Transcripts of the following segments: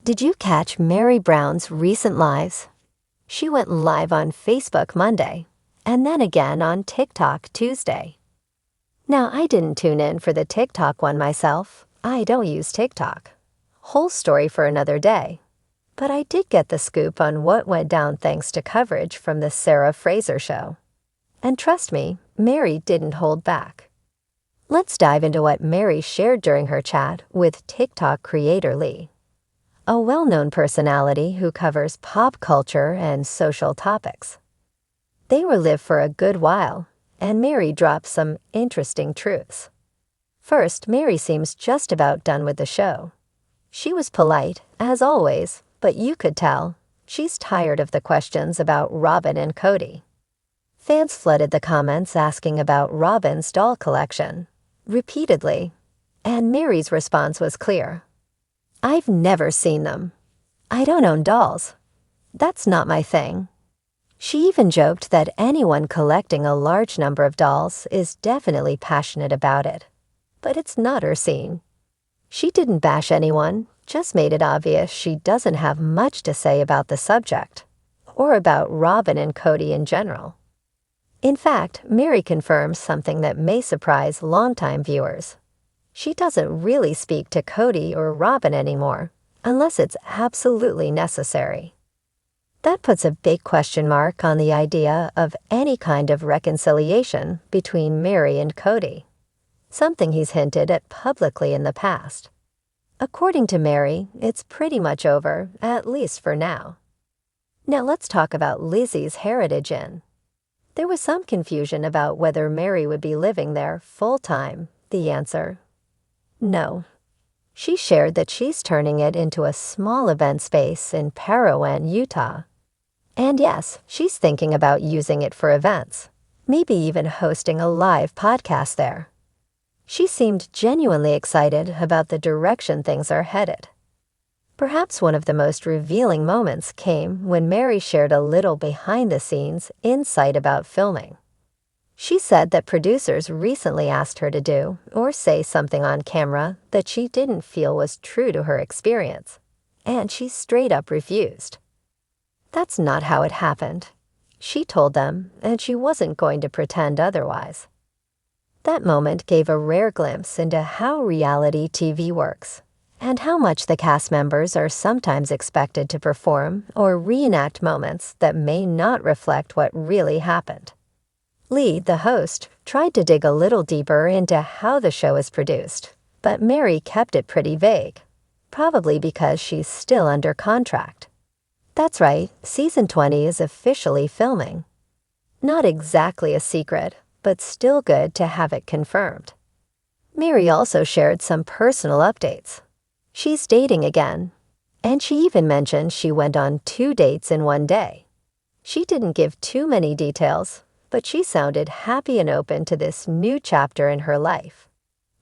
Did you catch Meri Brown's recent lives? She went live on Facebook Monday, and then again on TikTok Tuesday. Now, I didn't tune in for the TikTok one myself. I don't use TikTok. Whole story for another day. But I did get the scoop on what went down thanks to coverage from the Sarah Fraser show. And trust me, Meri didn't hold back. Let's dive into what Meri shared during her chat with TikTok creator Lee, a well-known personality who covers pop culture and social topics. They were live for a good while, and Meri dropped some interesting truths. First, Meri seems just about done with the show. She was polite, as always, but you could tell she's tired of the questions about Robyn and Kody. Fans flooded the comments asking about Robyn's doll collection, repeatedly, and Meri's response was clear. "I've never seen them. I don't own dolls. That's not my thing." She even joked that anyone collecting a large number of dolls is definitely passionate about it, but it's not her scene. She didn't bash anyone, just made it obvious she doesn't have much to say about the subject, or about Robyn and Kody in general. In fact, Meri confirms something that may surprise longtime viewers. She doesn't really speak to Kody or Robyn anymore, unless it's absolutely necessary. That puts a big question mark on the idea of any kind of reconciliation between Meri and Kody, something he's hinted at publicly in the past. According to Meri, it's pretty much over, at least for now. Now let's talk about Lizzie's Heritage Inn. There was some confusion about whether Meri would be living there full-time. The answer: no. She shared that she's turning it into a small event space in Parowan, Utah. And yes, she's thinking about using it for events, maybe even hosting a live podcast there. She seemed genuinely excited about the direction things are headed. Perhaps one of the most revealing moments came when Meri shared a little behind-the-scenes insight about filming. She said that producers recently asked her to do or say something on camera that she didn't feel was true to her experience, and she straight up refused. That's not how it happened. She told them, and she wasn't going to pretend otherwise. That moment gave a rare glimpse into how reality TV works, and how much the cast members are sometimes expected to perform or reenact moments that may not reflect what really happened. Lee, the host, tried to dig a little deeper into how the show is produced, but Meri kept it pretty vague, probably because she's still under contract. That's right, Season 20 is officially filming. Not exactly a secret, but still good to have it confirmed. Meri also shared some personal updates. She's dating again, and she even mentioned she went on 2 dates in one day. She didn't give too many details, but she sounded happy and open to this new chapter in her life.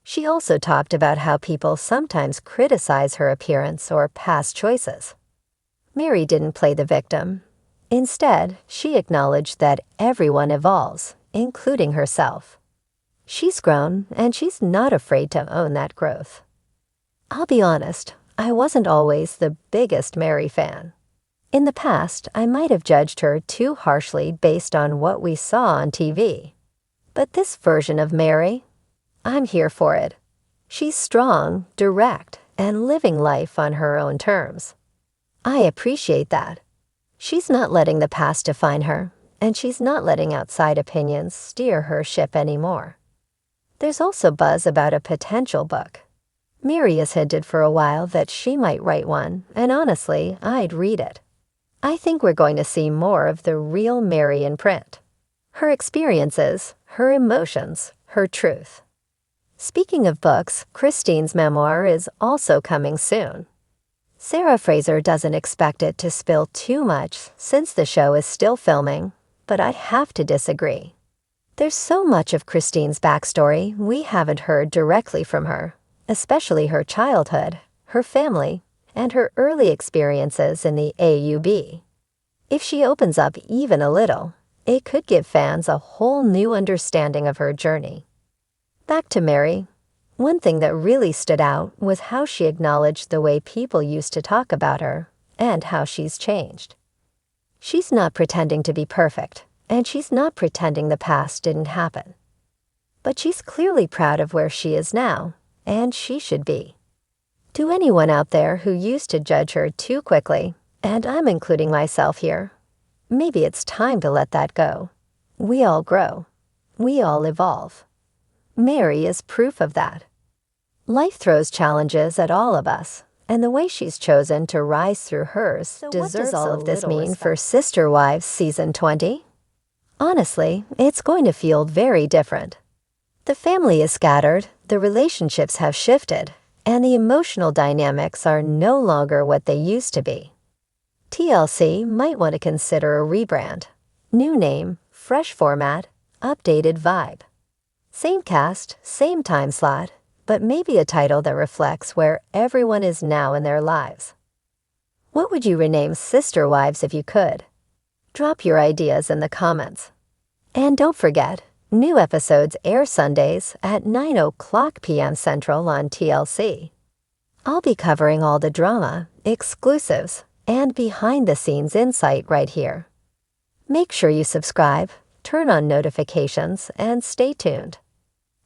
She also talked about how people sometimes criticize her appearance or past choices. Meri didn't play the victim. Instead, she acknowledged that everyone evolves, including herself. She's grown, and she's not afraid to own that growth. I'll be honest, I wasn't always the biggest Meri fan. In the past, I might have judged her too harshly based on what we saw on TV. But this version of Meri, I'm here for it. She's strong, direct, and living life on her own terms. I appreciate that. She's not letting the past define her, and she's not letting outside opinions steer her ship anymore. There's also buzz about a potential book. Meri has hinted for a while that she might write one, and honestly, I'd read it. I think we're going to see more of the real Meri in print. Her experiences, her emotions, her truth. Speaking of books, Christine's memoir is also coming soon. Sarah Fraser doesn't expect it to spill too much since the show is still filming, but I have to disagree. There's so much of Christine's backstory we haven't heard directly from her, especially her childhood, her family, and her early experiences in the AUB. If she opens up even a little, it could give fans a whole new understanding of her journey. Back to Meri. One thing that really stood out was how she acknowledged the way people used to talk about her and how she's changed. She's not pretending to be perfect, and she's not pretending the past didn't happen. But she's clearly proud of where she is now, and she should be. To anyone out there who used to judge her too quickly, and I'm including myself here, maybe it's time to let that go. We all grow. We all evolve. Meri is proof of that. Life throws challenges at all of us, and the way she's chosen to rise through hers deserves all of this mean for Sister Wives Season 20? Honestly, it's going to feel very different. The family is scattered, the relationships have shifted, and the emotional dynamics are no longer what they used to be. TLC might want to consider a rebrand. New name, fresh format, updated vibe. Same cast, same time slot, but maybe a title that reflects where everyone is now in their lives. What would you rename Sister Wives if you could? Drop your ideas in the comments. And don't forget, new episodes air Sundays at 9:00 p.m. Central on TLC. I'll be covering all the drama, exclusives, and behind-the-scenes insight right here. Make sure you subscribe, turn on notifications, and stay tuned.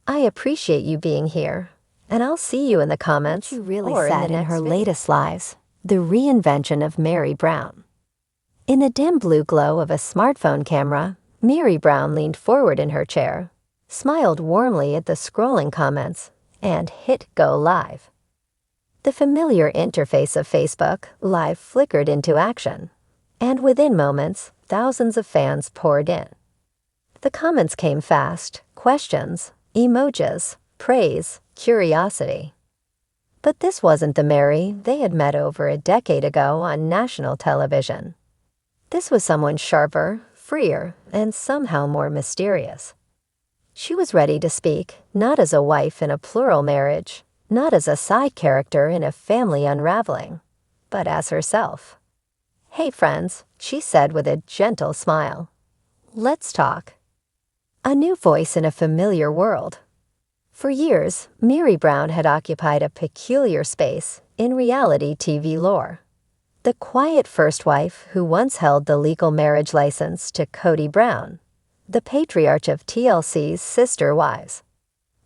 I appreciate you being here, and I'll see you in the comments or in her latest lives, the reinvention of Robyn Brown. In the dim blue glow of a smartphone camera, Robyn Brown leaned forward in her chair, smiled warmly at the scrolling comments, and hit go live. The familiar interface of Facebook Live flickered into action, and within moments, thousands of fans poured in. The comments came fast, questions, emojis, praise, curiosity. But this wasn't the Meri they had met over a decade ago on national television. This was someone sharper, freer, and somehow more mysterious. She was ready to speak, not as a wife in a plural marriage, not as a side character in a family unraveling, but as herself. "Hey friends," she said with a gentle smile. "Let's talk." A new voice in a familiar world. For years, Robyn Brown had occupied a peculiar space in reality TV lore. The quiet first wife who once held the legal marriage license to Kody Brown, the patriarch of TLC's Sister Wives.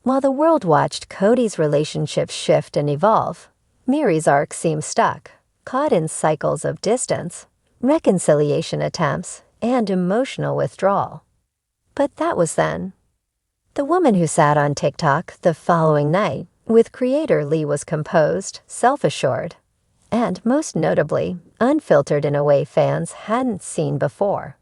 While the world watched Kody's relationships shift and evolve, Meri's arc seemed stuck, caught in cycles of distance, reconciliation attempts, and emotional withdrawal. But that was then. The woman who sat on TikTok the following night with creator Lee was composed, self-assured, and most notably, unfiltered in a way fans hadn't seen before.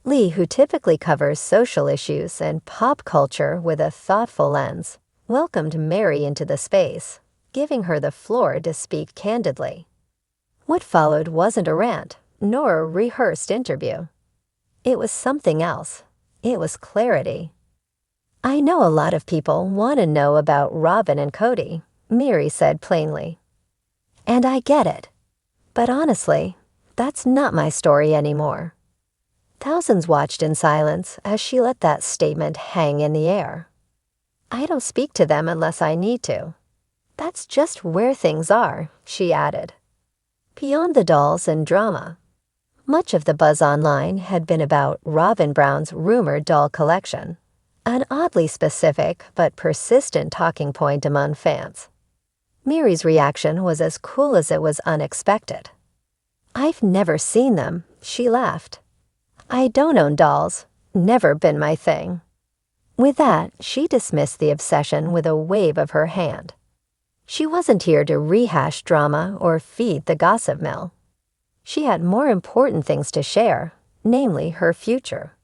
Lee, who typically covers social issues and pop culture with a thoughtful lens, welcomed Meri into the space, giving her the floor to speak candidly. What followed wasn't a rant, nor a rehearsed interview. It was something else. It was clarity. "I know a lot of people want to know about Robyn and Kody," Meri said plainly. "And I get it. But honestly, that's not my story anymore." Thousands watched in silence as she let that statement hang in the air. "I don't speak to them unless I need to. That's just where things are," she added. Beyond the dolls and drama, much of the buzz online had been about Robyn Brown's rumored doll collection, an oddly specific but persistent talking point among fans. Meri's reaction was as cool as it was unexpected. "I've never seen them," she laughed. "I don't own dolls, never been my thing." With that, she dismissed the obsession with a wave of her hand. She wasn't here to rehash drama or feed the gossip mill. She had more important things to share, namely her future.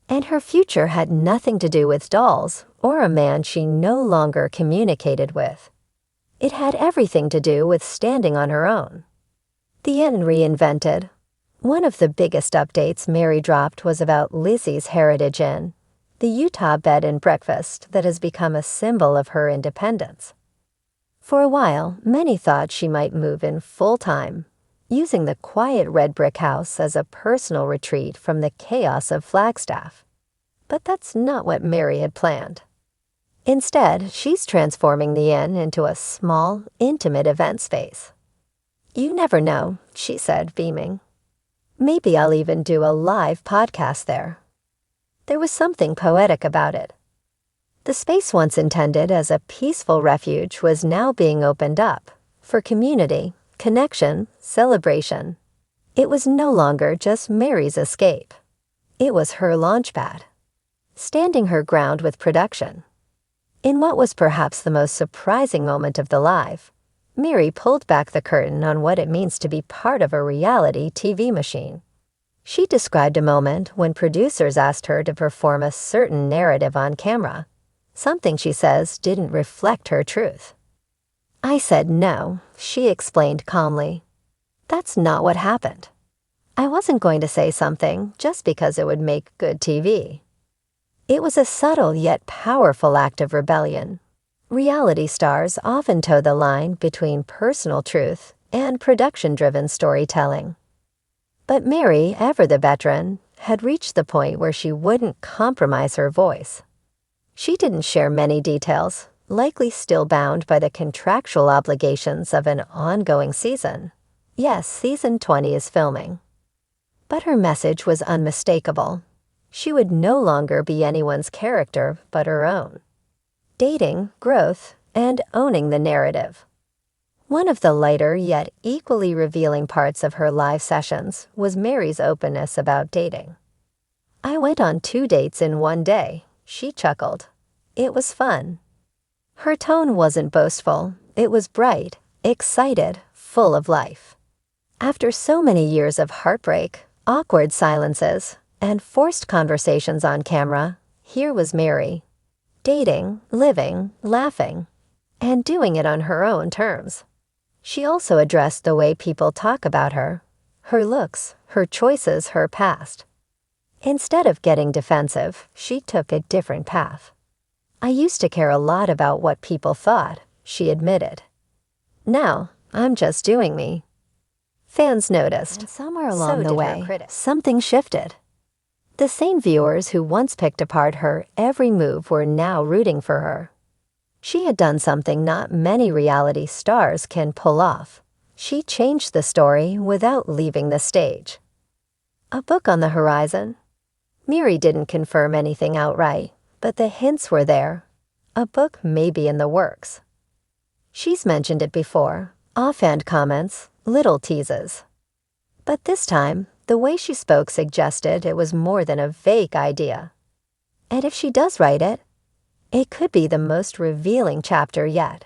And her future had nothing to do with dolls or a man she no longer communicated with. It had everything to do with standing on her own. The end reinvented. One of the biggest updates Meri dropped was about Lizzie's Heritage Inn, the Utah bed and breakfast that has become a symbol of her independence. For a while, many thought she might move in full-time, using the quiet red brick house as a personal retreat from the chaos of Flagstaff. But that's not what Meri had planned. Instead, she's transforming the inn into a small, intimate event space. "You never know," she said, beaming. "Maybe I'll even do a live podcast there." There was something poetic about it. The space once intended as a peaceful refuge was now being opened up for community, connection, celebration. It was no longer just Meri's escape. It was her launchpad, standing her ground with production. In what was perhaps the most surprising moment of the live, Meri pulled back the curtain on what it means to be part of a reality TV machine. She described a moment when producers asked her to perform a certain narrative on camera, something she says didn't reflect her truth. "I said no," she explained calmly. "That's not what happened. I wasn't going to say something just because it would make good TV." It was a subtle yet powerful act of rebellion. Reality stars often toe the line between personal truth and production-driven storytelling. But Meri, ever the veteran, had reached the point where she wouldn't compromise her voice. She didn't share many details, likely still bound by the contractual obligations of an ongoing season. Yes, season 20 is filming. But her message was unmistakable. She would no longer be anyone's character but her own. Dating, growth, and owning the narrative. One of the lighter yet equally revealing parts of her live sessions was Meri's openness about dating. "I went on 2 dates in one day," she chuckled. "It was fun." Her tone wasn't boastful. It was bright, excited, full of life. After so many years of heartbreak, awkward silences, and forced conversations on camera, here was Meri, dating, living, laughing, and doing it on her own terms. She also addressed the way people talk about her looks, her choices, her past. Instead of getting defensive, she took a different path. "I used to care a lot about what people thought," she admitted. "Now, I'm just doing me." Fans noticed, and somewhere along the way, something shifted. The same viewers who once picked apart her every move were now rooting for her. She had done something not many reality stars can pull off. She changed the story without leaving the stage. A book on the horizon? Meri didn't confirm anything outright, but the hints were there. A book may be in the works. She's mentioned it before, offhand comments, little teases. But this time, the way she spoke suggested it was more than a vague idea. And if she does write it, it could be the most revealing chapter yet,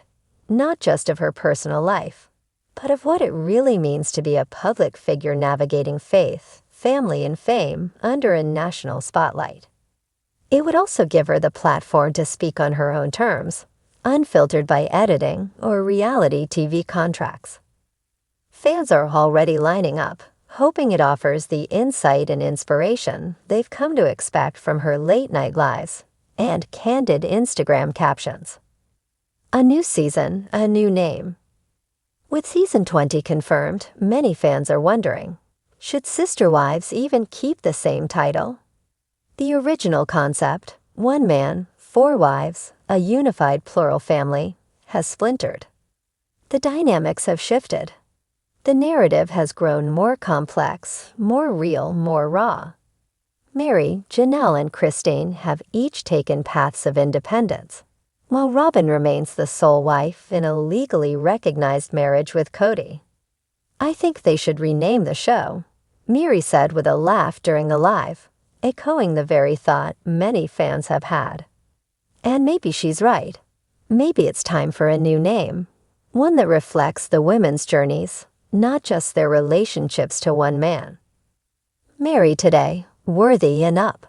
not just of her personal life, but of what it really means to be a public figure navigating faith, family, and fame under a national spotlight. It would also give her the platform to speak on her own terms, unfiltered by editing or reality TV contracts. Fans are already lining up, hoping it offers the insight and inspiration they've come to expect from her late-night lives and candid Instagram captions. A new season, a new name. With season 20 confirmed, many fans are wondering, should Sister Wives even keep the same title? The original concept, 1 man, 4 wives, a unified plural family, has splintered. The dynamics have shifted. The narrative has grown more complex, more real, more raw. Meri, Janelle, and Christine have each taken paths of independence, while Robyn remains the sole wife in a legally recognized marriage with Kody. "I think they should rename the show," Meri said with a laugh during the live, echoing the very thought many fans have had. And maybe she's right. Maybe it's time for a new name, one that reflects the women's journeys, not just their relationships to one man. Meri today, worthy and up.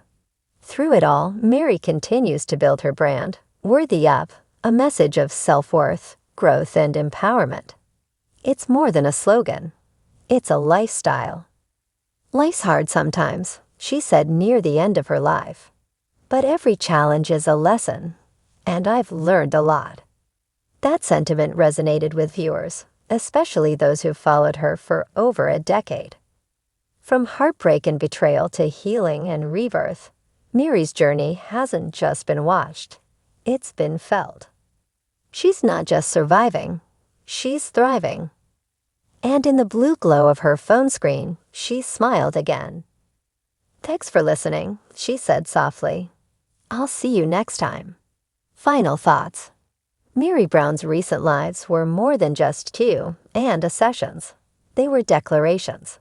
Through it all, Meri continues to build her brand, Worthy Up, a message of self-worth, growth, and empowerment. It's more than a slogan. It's a lifestyle. "Life's hard sometimes," she said near the end of her live. "But every challenge is a lesson, and I've learned a lot." That sentiment resonated with viewers, especially those who followed her for over a decade. From heartbreak and betrayal to healing and rebirth, Meri's journey hasn't just been watched. It's been felt. She's not just surviving, she's thriving. And in the blue glow of her phone screen, she smiled again. "Thanks for listening," she said softly. "I'll see you next time." Final thoughts. Meri Brown's recent lives were more than just two and a sessions. They were declarations.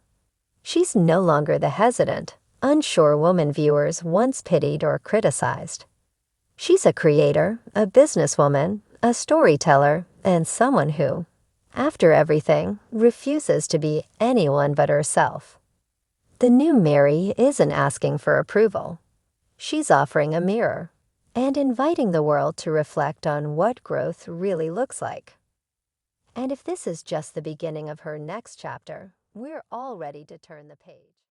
She's no longer the hesitant, unsure woman viewers once pitied or criticized. She's a creator, a businesswoman, a storyteller, and someone who, after everything, refuses to be anyone but herself. The new Meri isn't asking for approval. She's offering a mirror and inviting the world to reflect on what growth really looks like. And if this is just the beginning of her next chapter, we're all ready to turn the page.